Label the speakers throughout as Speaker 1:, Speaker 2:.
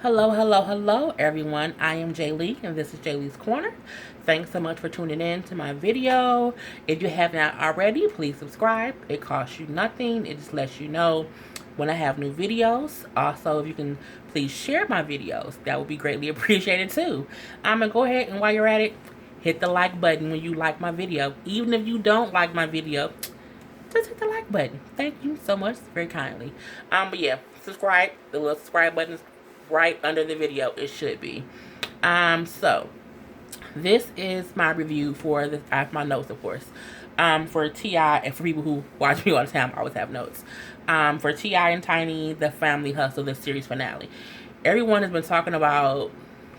Speaker 1: Hello, hello, hello, everyone. I am Jay Lee, and this is Jay Lee's Corner. Thanks so much for tuning in to my video. If you have not already, please subscribe. It costs you nothing. It just lets you know when I have new videos. Also, if you can please share my videos, that would be greatly appreciated too. I'm going to go ahead and while you're at it, hit the like button when you like my video. Even if you don't like my video, just hit the like button. Thank you so much, very kindly. But yeah, subscribe. The little subscribe button is right under the video. It should be. So this is my review for the. I have my notes, of course. For Ti and for people who watch me all the time, I always have notes. For Ti and Tiny, the Family Hustle, the series finale. Everyone has been talking about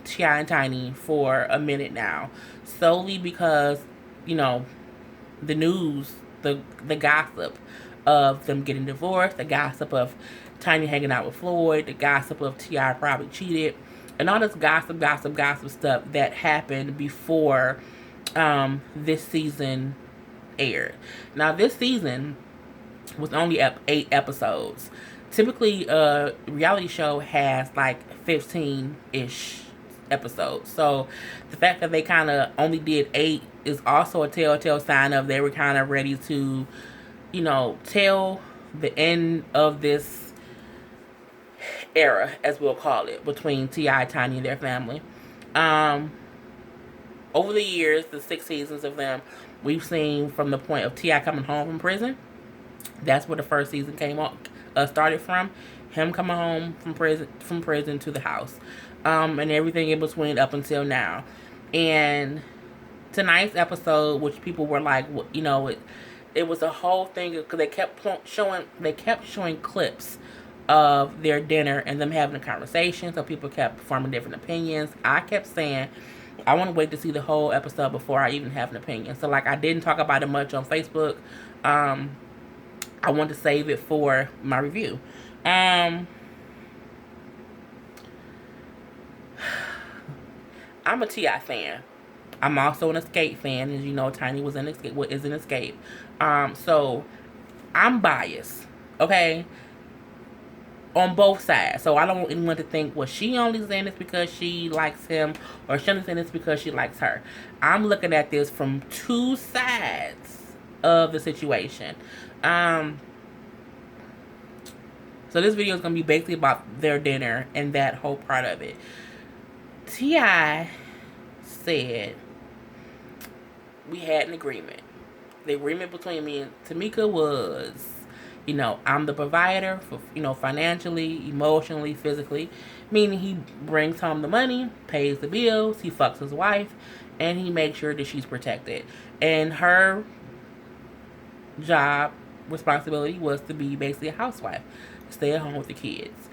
Speaker 1: Ti and Tiny for a minute now, solely because you know the news, the gossip of them getting divorced, the gossip of Tiny hanging out with Floyd, the gossip of T.I. probably cheated, and all this gossip stuff that happened before this season aired. Now, this season was only 8 episodes. Typically, a reality show has like 15-ish episodes. So the fact that they kind of only did 8 is also a telltale sign of they were kind of ready to, tell the end of this era, as we'll call it, between T.I., Tiny, and their family. Um, Over the years, the 6 seasons of them, we've seen from the point of T.I. coming home from prison. That's where the first season started from. Him coming home from prison to the house, and everything in between up until now. And tonight's episode, which people were like, it was a whole thing because they kept showing clips of their dinner and them having a conversation. So people kept forming different opinions. I kept saying, I want to wait to see the whole episode before I even have an opinion. So like I didn't talk about it much on Facebook. I want to save it for my review. I'm a Ti fan. I'm also an Escape fan, as you know. Tiny was an Escape. What is an Escape? So I'm biased. Okay, on both sides. So I don't want anyone to think, well, she only saying this because she likes him, or she only saying this because she likes her. I'm looking at this from two sides of the situation. Um, so this video is gonna be basically about their dinner and that whole part of it. Ti said we had an agreement. The agreement between me and Tamika was, I'm the provider for, financially, emotionally, physically. Meaning he brings home the money, pays the bills, he fucks his wife, and he makes sure that she's protected. And her job responsibility was to be basically a housewife, stay at home with the kids.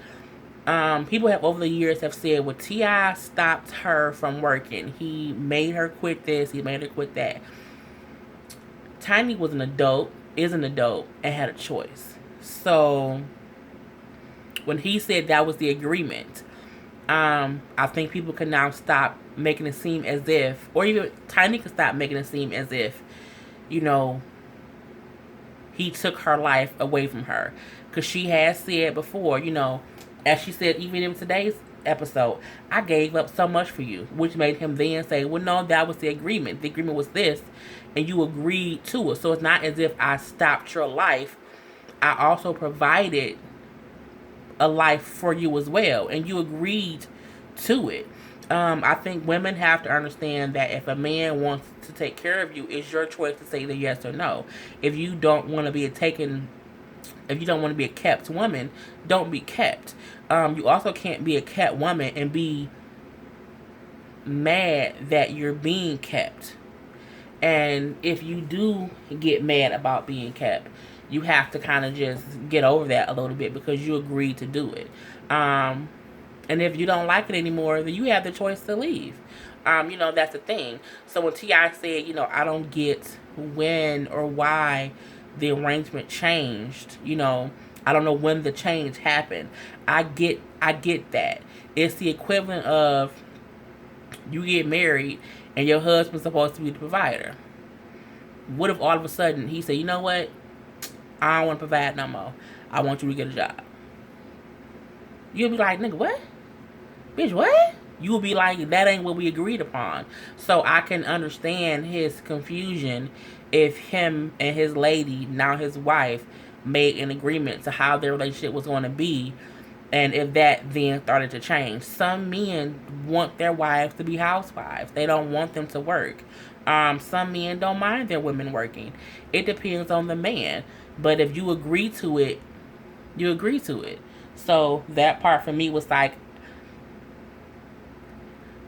Speaker 1: People have over the years have said, well, Ti stopped her from working. He made her quit this. He made her quit that. Tiny was an adult, is an adult, and had a choice. So when he said that was the agreement, I think people can now stop making it seem as if, or even Tiny can stop making it seem as if, you know, he took her life away from her. Because she has said before, as she said even in today's episode, I gave up so much for you, which made him then say, well, no, that was the agreement. The agreement was this, and you agreed to it. So it's not as if I stopped your life. I also provided a life for you as well, and you agreed to it. I think women have to understand that if a man wants to take care of you, it's your choice to say the yes or no. If you don't want to be if you don't want to be a kept woman, don't be kept. You also can't be a kept woman and be mad that you're being kept. And if you do get mad about being kept, you have to kind of just get over that a little bit because you agreed to do it. And if you don't like it anymore, then you have the choice to leave. That's the thing. So when T.I. said, I don't get when or why the arrangement changed, I don't know when the change happened. I get that. It's the equivalent of you get married and your husband's supposed to be the provider. What if all of a sudden he said, you know what? I don't want to provide no more. I want you to get a job. You'll be like, nigga, what? bitch, what? You will be like, that ain't what we agreed upon. So I can understand his confusion if him and his lady, now his wife, made an agreement to how their relationship was going to be, and if that then started to change. Some men want their wives to be housewives. They don't want them to work. Some men don't mind their women working. It depends on the man. But if you agree to it, you agree to it. So that part for me was like,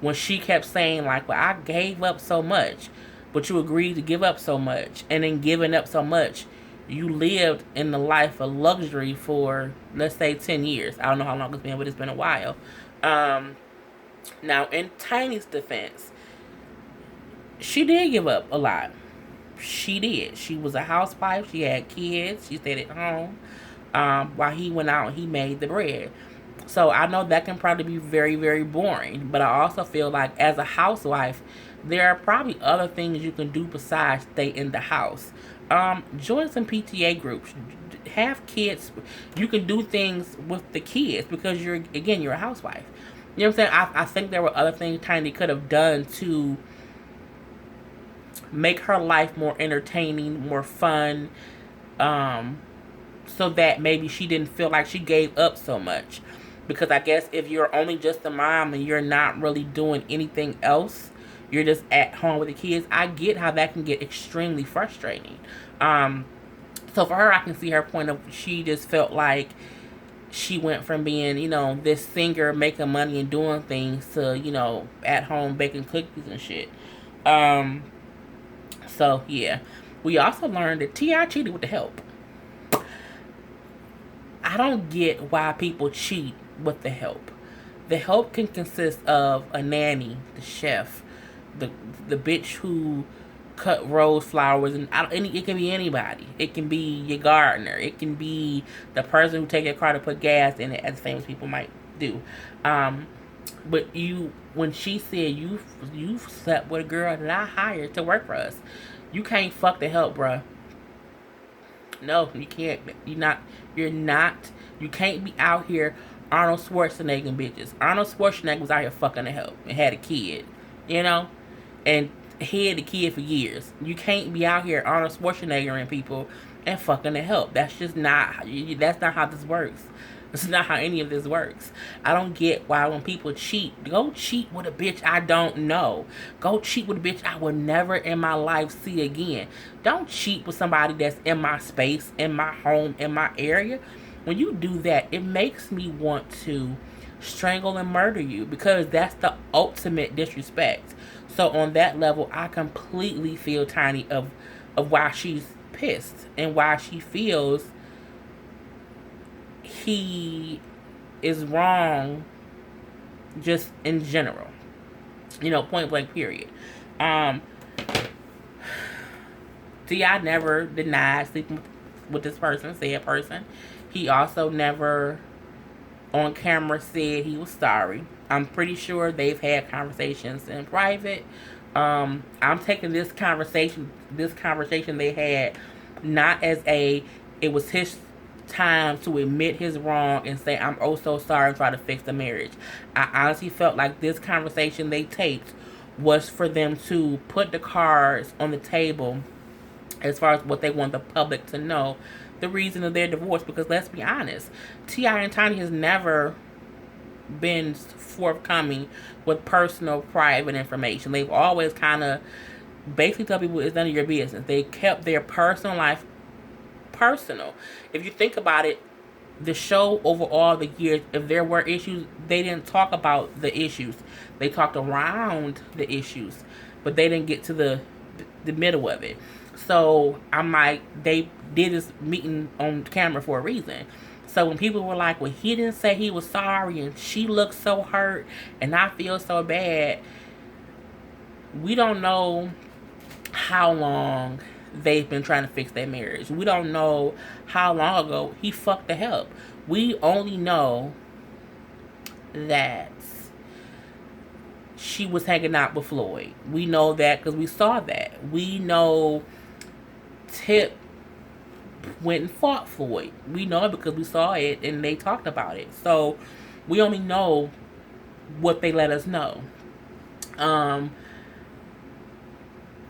Speaker 1: when she kept saying like, well, I gave up so much, but you agreed to give up so much, and then giving up so much, you lived in the life of luxury for, let's say, 10 years. I don't know how long it's been, but it's been a while. Now, in Tiny's defense, she did give up a lot. She did. She was a housewife. She had kids. She stayed at home. While he went out, he made the bread. So I know that can probably be very, very boring. But I also feel like as a housewife, there are probably other things you can do besides stay in the house. Join some PTA groups. Have kids. You can do things with the kids because you're a housewife. You know what I'm saying? I think there were other things Tiny could have done to make her life more entertaining, more fun, so that maybe she didn't feel like she gave up so much. Because I guess if you're only just a mom and you're not really doing anything else, you're just at home with the kids, I get how that can get extremely frustrating. So for her, I can see her point of, she just felt like she went from being, this singer making money and doing things to, at home baking cookies and shit. So yeah. We also learned that T.I. cheated with the help. I don't get why people cheat with the help. The help can consist of a nanny, the chef, the bitch who cut rose flowers, and it can be anybody. It can be your gardener. It can be the person who take your car to put gas in it, as famous people might do. But when she said you slept with a girl that I hired to work for us, you can't fuck the help, bruh. No, you can't. You're not. You can't be out here Arnold Schwarzenegger bitches. Arnold Schwarzenegger was out here fucking the help and had a kid, and he had the kid for years. You can't be out here Arnold Schwarzenegger and people and fucking the help. That's just not. That's not how this works. It's not how any of this works. I don't get why when people cheat, go cheat with a bitch I don't know. Go cheat with a bitch I will never in my life see again. Don't cheat with somebody that's in my space, in my home, in my area. When you do that, it makes me want to strangle and murder you, because that's the ultimate disrespect. So on that level, I completely feel Tiny of why she's pissed and why she feels he is wrong just in general. Point blank period. T.I. never denied sleeping with this person, said person. He also never on camera said he was sorry. I'm pretty sure they've had conversations in private. I'm taking this conversation they had not as it was his time to admit his wrong and say, I'm oh so sorry, and try to fix the marriage. I honestly felt like this conversation they taped was for them to put the cards on the table as far as what they want the public to know, the reason of their divorce. Because let's be honest, T.I. and Tiny has never been forthcoming with personal, private information. They've always kind of basically tell people it's none of your business. They kept their personal life personal. If you think about it, the show over all the years, if there were issues, they didn't talk about the issues. They talked around the issues, but they didn't get to the middle of it. So I'm like, they did this meeting on camera for a reason. So when people were like, well, he didn't say he was sorry and she looked so hurt and I feel so bad, we don't know how long they've been trying to fix their marriage. We don't know how long ago he fucked the help. We only know that she was hanging out with Floyd. We know that because we saw that. We know Tip went and fought Floyd. We know it because we saw it and they talked about it. So we only know what they let us know. Um,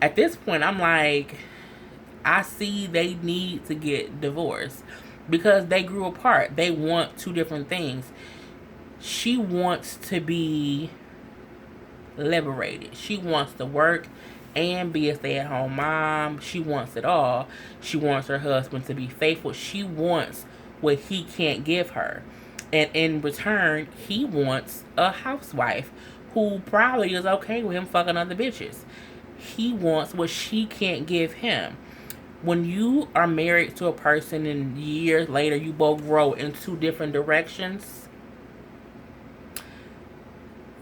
Speaker 1: at this point, I'm like, I see they need to get divorced because they grew apart. They want two different things. She wants to be liberated. She wants to work and be a stay-at-home mom. She wants it all. She wants her husband to be faithful. She wants what he can't give her. And in return, he wants a housewife who probably is okay with him fucking other bitches. He wants what she can't give him. When you are married to a person and years later you both grow in two different directions,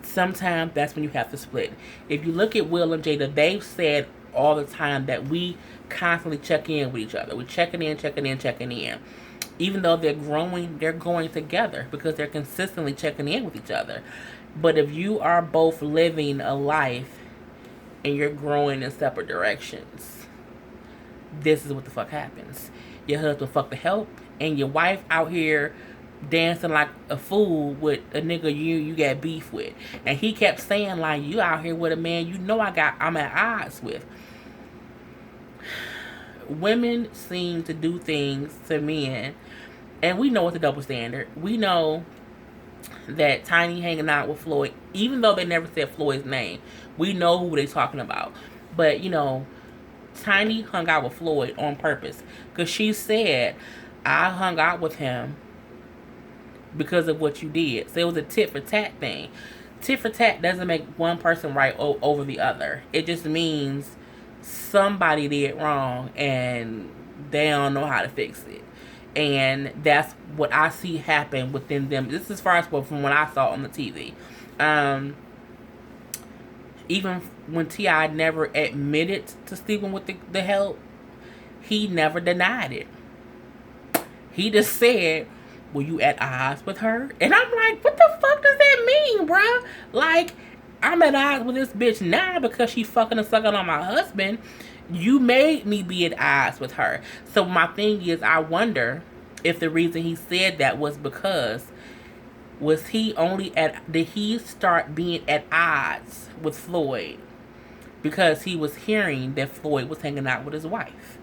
Speaker 1: sometimes that's when you have to split. If you look at Will and Jada, they've said all the time that we constantly check in with each other. We're checking in. Even though they're growing together because they're consistently checking in with each other. But if you are both living a life and you're growing in separate directions, this is what the fuck happens. Your husband fucked the help, and your wife out here dancing like a fool with a nigga you got beef with. And he kept saying, like, you out here with a man you know I'm at odds with. Women seem to do things to men, and we know it's a double standard. We know that Tiny hanging out with Floyd, even though they never said Floyd's name, we know who they talking about. But, you know, Tiny hung out with Floyd on purpose because she said, I hung out with him because of what you did. So it was a tit for tat thing. Tit for tat doesn't make one person right over the other. It just means somebody did wrong and they don't know how to fix it. And that's what I see happen within them. This is as far as from what I saw on the TV. Even when T.I. never admitted to sleeping with the help, he never denied it. He just said, were you at odds with her? And I'm like, what the fuck does that mean, bruh? Like, I'm at odds with this bitch now because she fucking and sucking on my husband. You made me be at odds with her. So my thing is, I wonder if the reason he said that was because did he start being at odds with Floyd because he was hearing that Floyd was hanging out with his wife?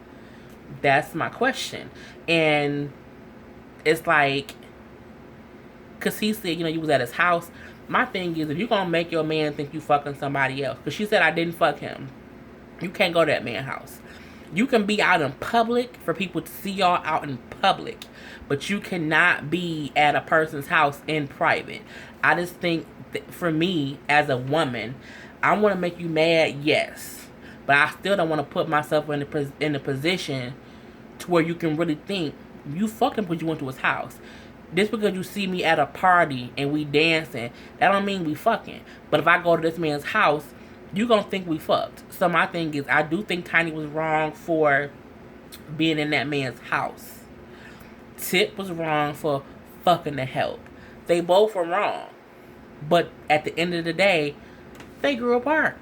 Speaker 1: That's my question. And it's like, because he said, you was at his house. My thing is, if you're going to make your man think you fucking somebody else, because she said I didn't fuck him, you can't go to that man's house. You can be out in public for people to see y'all out in public, but you cannot be at a person's house in private. I just think that for me, as a woman, I want to make you mad, yes, but I still don't want to put myself in a position to where you can really think you fucked him because you went to his house. Just because you see me at a party and we dancing, that don't mean we fucking. But if I go to this man's house, you gonna think we fucked. So my thing is, I do think Tiny was wrong for being in that man's house. Tip was wrong for fucking the help. They both were wrong. But at the end of the day, they grew apart.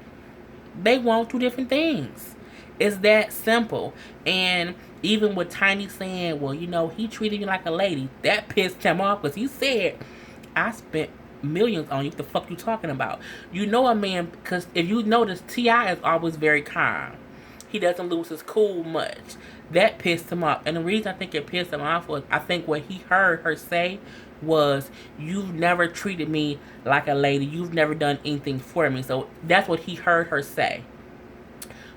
Speaker 1: They want two different things. It's that simple. And even with Tiny saying, well, he treated me like a lady, that pissed him off because he said, I spent millions on you. What the fuck you talking about? A man, because if you notice, T.I. is always very calm. He doesn't lose his cool much. That pissed him off. And the reason I think it pissed him off was, I think what he heard her say was, you've never treated me like a lady. You've never done anything for me. So that's what he heard her say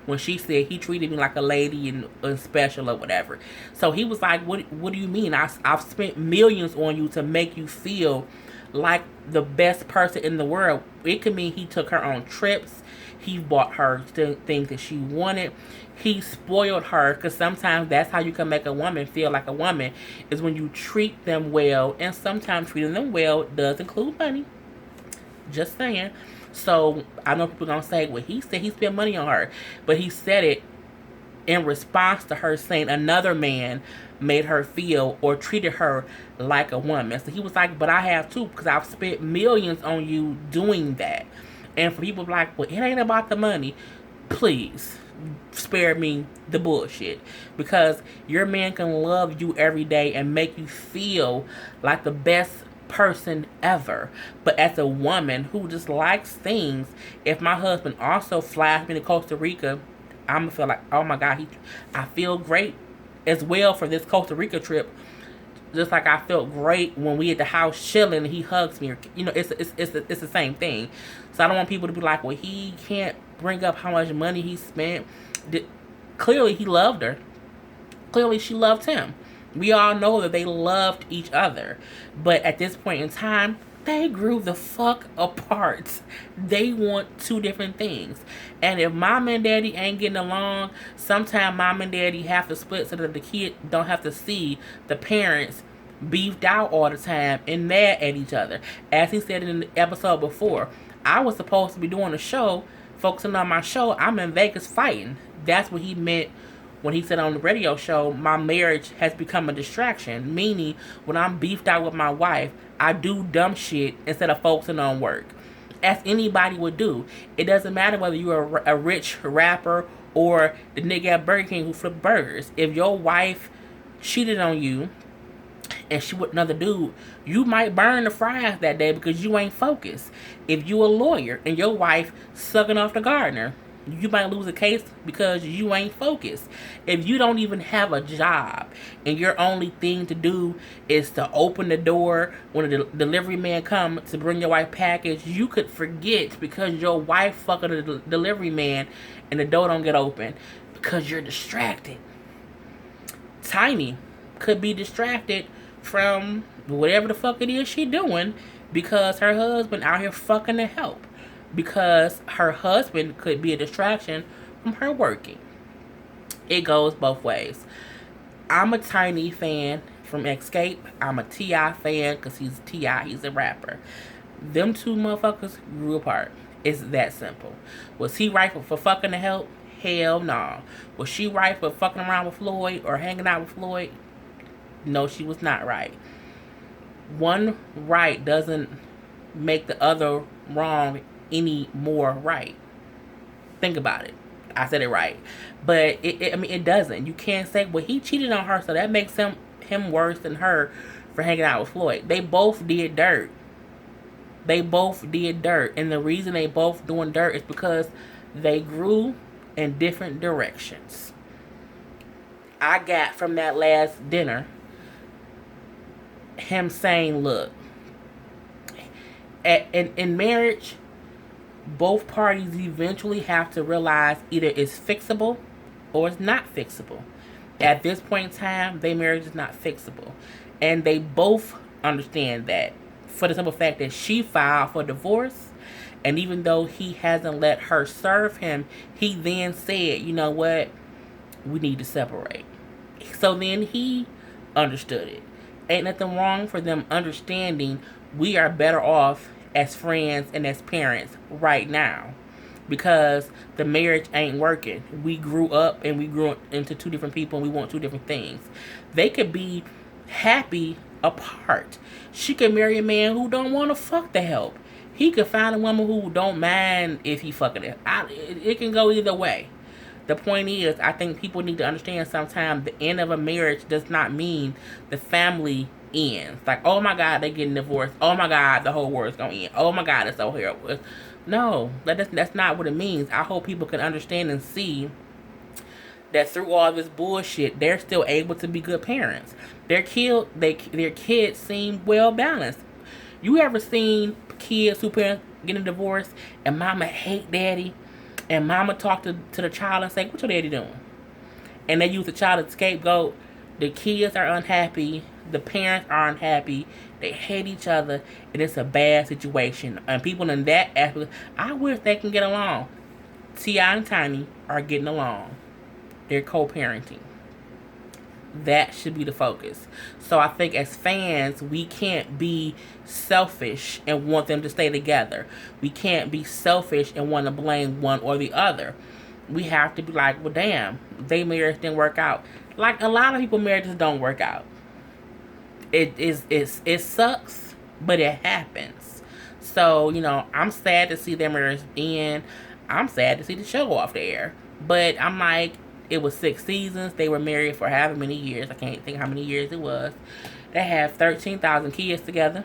Speaker 1: when she said he treated me like a lady and special or whatever. So he was like, what do you mean? I've spent millions on you to make you feel like the best person in the world. It could mean he took her on trips. He bought her things that she wanted. He spoiled her, because sometimes that's how you can make a woman feel like a woman, is when you treat them well. And sometimes treating them well does include money. Just saying. So I know people are going to say, well, he said he spent money on her. But he said it in response to her saying another man made her feel or treated her like a woman. So he was like, but I have too, because I've spent millions on you doing that. And for people like, well, it ain't about the money. Please spare me the bullshit, because your man can love you every day and make you feel like the best person ever. But as a woman who just likes things, if my husband also flies me to Costa Rica, I'm gonna feel like, oh my God, I feel great as well for this Costa Rica trip. Just like I felt great when we at the house chilling and he hugs me. It's the same thing. So I don't want people to be like, well, he can't bring up how much money he spent. Clearly he loved her. Clearly she loved him. We all know that they loved each other. But at this point in time, they grew the fuck apart. They want two different things. And if mom and daddy ain't getting along, sometimes mom and daddy have to split so that the kid don't have to see the parents beefed out all the time and mad at each other. As he said in the episode before, I was supposed to be doing a show, focusing on my show. I'm in Vegas fighting. That's what he meant when he said on the radio show, my marriage has become a distraction. Meaning, when I'm beefed out with my wife, I do dumb shit instead of focusing on work. As anybody would do. It doesn't matter whether you're a rich rapper or the nigga at Burger King who flipped burgers. If your wife cheated on you and she with another dude, you might burn the fries that day because you ain't focused. If you a lawyer and your wife sucking off the gardener, you might lose a case because you ain't focused. If you don't even have a job and your only thing to do is to open the door when the delivery man comes to bring your wife package, you could forget because your wife fucking the delivery man and the door don't get open because you're distracted. Tiny could be distracted from whatever the fuck it is she doing because her husband out here fucking to help. Because her husband could be a distraction from her working. It goes both ways. I'm a Tiny fan from Escape. I'm a T.I. fan because he's T.I. He's a rapper. Them two motherfuckers grew apart. It's that simple. Was he right for fucking to help? Hell no. Was she right for fucking around with Floyd or hanging out with Floyd? No, she was not right. One right doesn't make the other wrong any more right. Think about it. I said it right. But it doesn't. You can't say, well, he cheated on her, so that makes him worse than her for hanging out with Floyd. They both did dirt. They both did dirt. And the reason they both doing dirt is because they grew in different directions. I got from that last dinner him saying, look, in marriage, both parties eventually have to realize either it's fixable or it's not fixable. At this point in time, their marriage is not fixable. And they both understand that for the simple fact that she filed for divorce. And even though he hasn't let her serve him, he then said, you know what? We need to separate. So then he understood it. Ain't nothing wrong for them understanding we are better off as friends and as parents right now because the marriage ain't working. We grew up and we grew into two different people and we want two different things. They could be happy apart. She could marry a man who don't want to fuck the help. He could find a woman who don't mind if he fucking it. It can go either way. The point is, I think people need to understand sometimes the end of a marriage does not mean the family ends. Like, oh my God, they getting divorced. Oh my God, the whole world's gonna end. Oh my God, it's so horrible. No, that's not what it means. I hope people can understand and see that through all this bullshit, they're still able to be good parents. Their kids seem well balanced. You ever seen kids who parents getting a divorce and mama hate daddy and mama talk to the child and say, what your daddy doing? And they use the child as a scapegoat. The kids are unhappy. The parents are unhappy. They hate each other. And it's a bad situation. And people in that aspect, I wish they can get along. T.I. and Tiny are getting along. They're co-parenting. That should be the focus. So I think as fans, we can't be selfish and want them to stay together. We can't be selfish and want to blame one or the other. We have to be like, well, damn, their marriage didn't work out. Like a lot of people, marriages don't work out. It sucks, but it happens. So, I'm sad to see their marriage end. I'm sad to see the show off the air. But I'm like, it was 6 seasons. They were married for however many years. I can't think how many years it was. They have 13,000 kids together.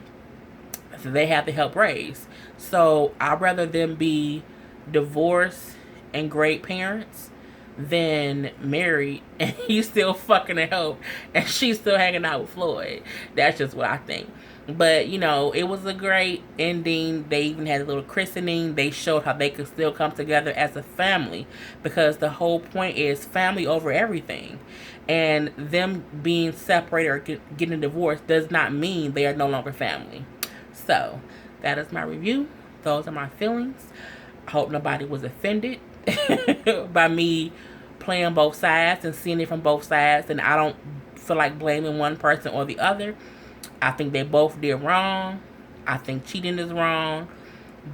Speaker 1: So they have to help raise. So I'd rather them be divorced and great parents than married and he's still fucking a hoe and she's still hanging out with Floyd. That's just what I think. But you know, it was a great ending. They even had a little christening. They showed how they could still come together as a family, because the whole point is family over everything. And them being separated or getting a divorce does not mean they are no longer family. So that is my review. Those are my feelings. I hope nobody was offended by me playing both sides and seeing it from both sides. And I don't feel like blaming one person or the other. I think they both did wrong. I think cheating is wrong.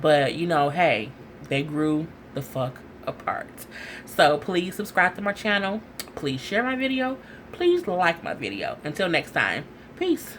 Speaker 1: But, you know, hey, they grew the fuck apart. So please subscribe to my channel. Please share my video. Please like my video. Until next time, peace.